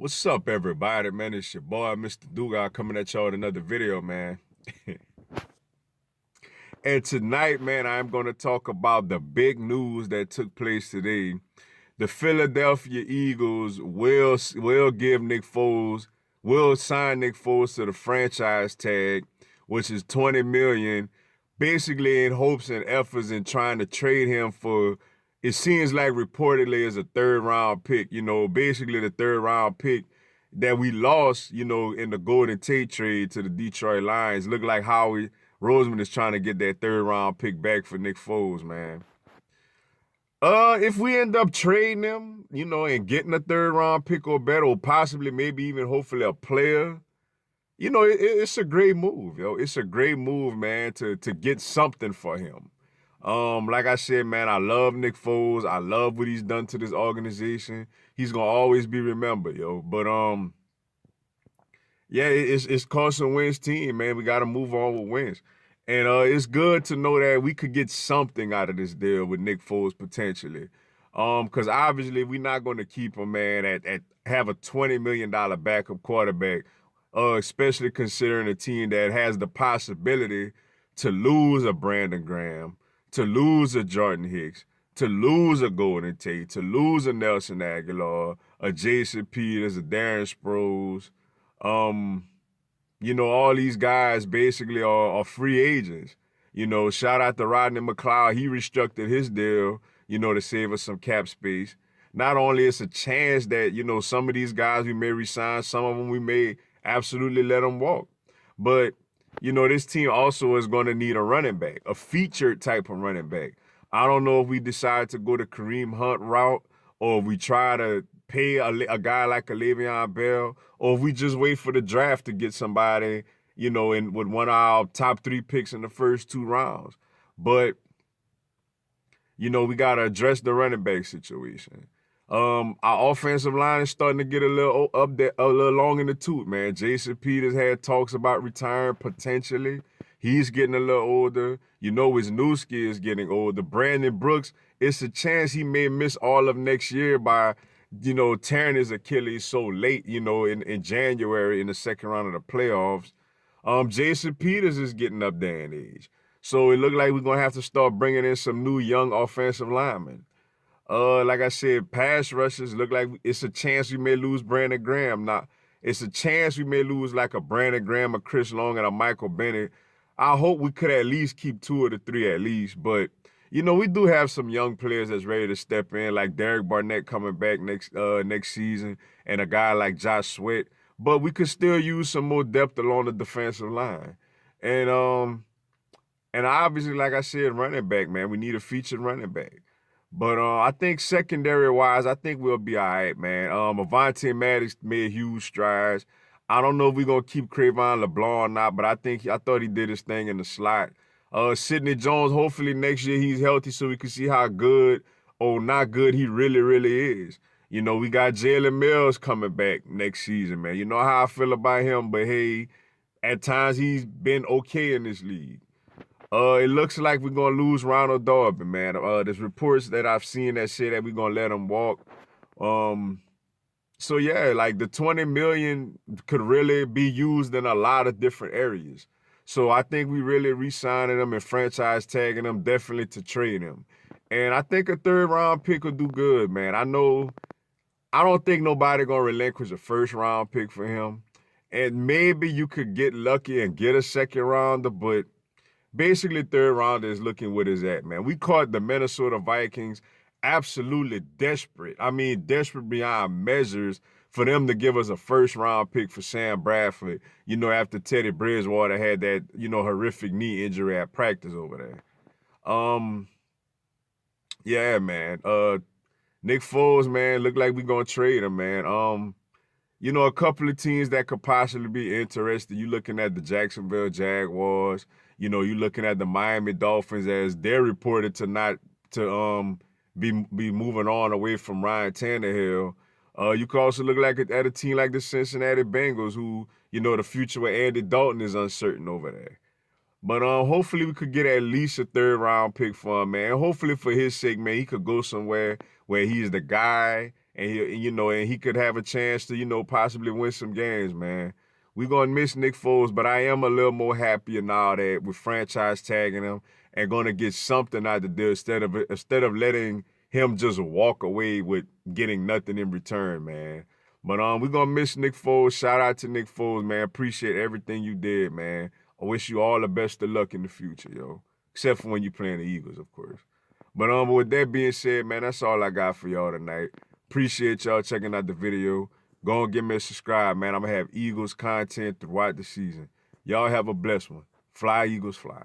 What's up, everybody, man? It's your boy, Mr. Dugas, coming at y'all with another video, man. And tonight, man, I'm going to talk about the big news that took place today. The Philadelphia Eagles will give Nick Foles, will sign Nick Foles to the franchise tag, which is $20 million, basically in hopes and efforts in trying to trade him for, it seems like reportedly as a third round pick, basically the third round pick that we lost, in the Golden Tate trade to the Detroit Lions. Look like Howie Roseman is trying to get that third round pick back for Nick Foles, man. If we end up trading him, and getting a third round pick or better, or possibly maybe even hopefully a player, it's a great move, yo. It's a great move, man, to get something for him. Like I said, man, I love Nick Foles. I love what he's done to this organization. He's gonna always be remembered, yo. But yeah, it's Carson Wentz's team, man. We got to move on with wins. And it's good to know that we could get something out of this deal with Nick Foles potentially. Because obviously we're not going to keep him, man, at have a $20 million backup quarterback, especially considering a team that has the possibility to lose a Brandon Graham, to lose a Jordan Hicks, to lose a Golden Tate, to lose a Nelson Aguilar, a Jason Peters, a Darren Sproles. Um, all these guys basically are free agents. Shout out to Rodney McLeod. He restructured his deal, to save us some cap space. Not only it's a chance that, some of these guys we may resign, some of them we may absolutely let them walk. But, this team also is going to need a running back, a featured type of running back. I don't know if we decide to go the Kareem Hunt route or if we try to pay a guy like a Le'Veon Bell, or if we just wait for the draft to get somebody, with one of our top 3 picks in the first 2 rounds. But, we got to address the running back situation. Our offensive line is starting to get a little up there, a little long in the tooth, man. Jason Peters had talks about retiring potentially. He's getting a little older. Wisniewski is getting older. Brandon Brooks, it's a chance he may miss all of next year by, tearing his Achilles so late, in January in the second round of the playoffs. Jason Peters is getting up there in age. So it looked like we're going to have to start bringing in some new young offensive linemen. Like I said, pass rushers look like it's a chance we may lose Brandon Graham. Now, it's a chance we may lose like a Brandon Graham, a Chris Long, and a Michael Bennett. I hope we could at least keep 2 of the 3 at least. But, we do have some young players that's ready to step in, like Derek Barnett coming back next season, and a guy like Josh Sweat. But we could still use some more depth along the defensive line. And obviously, like I said, running back, man, we need a featured running back. But I think secondary-wise, I think we'll be all right, man. Avonte Maddox made huge strides. I don't know if we're going to keep Crayvon LeBlanc or not, but I thought he did his thing in the slot. Sidney Jones, hopefully next year he's healthy so we can see how good or not good he really, really is. We got Jalen Mills coming back next season, man. You know how I feel about him, but hey, at times he's been okay in this league. It looks like we're gonna lose Ronald Darby, man. There's reports that I've seen that say that we're gonna let him walk. Um, so yeah, like the 20 million could really be used in a lot of different areas. So I think we really re-signing him and franchise tagging him definitely to trade him. And I think a third round pick will do good, man. I don't think nobody gonna relinquish a first round pick for him. And maybe you could get lucky and get a second rounder, but basically, third rounder is looking what is at, man. We caught the Minnesota Vikings absolutely desperate. I mean, desperate beyond measures for them to give us a first round pick for Sam Bradford, after Teddy Bridgewater had that, horrific knee injury at practice over there. Yeah, man. Nick Foles, man, look like we're gonna trade him, man. A couple of teams that could possibly be interested. You looking at the Jacksonville Jaguars. You looking at the Miami Dolphins as they're reported to not to be moving on away from Ryan Tannehill. You could also look like at a team like the Cincinnati Bengals, who the future with Andy Dalton is uncertain over there. But hopefully we could get at least a third round pick for him, man. Hopefully for his sake, man, he could go somewhere where he's the guy and he could have a chance to possibly win some games, man. We're gonna miss Nick Foles, but I am a little more happier now that we're franchise tagging him and gonna get something out of the deal instead of letting him just walk away with getting nothing in return, man. But we're gonna miss Nick Foles. Shout out to Nick Foles, man. Appreciate everything you did, man. I wish you all the best of luck in the future, yo. Except for when you playing the Eagles, of course. But with that being said, man, that's all I got for y'all tonight. Appreciate y'all checking out the video. Go and give me a subscribe, man. I'm gonna have Eagles content throughout the season. Y'all have a blessed one. Fly, Eagles, fly.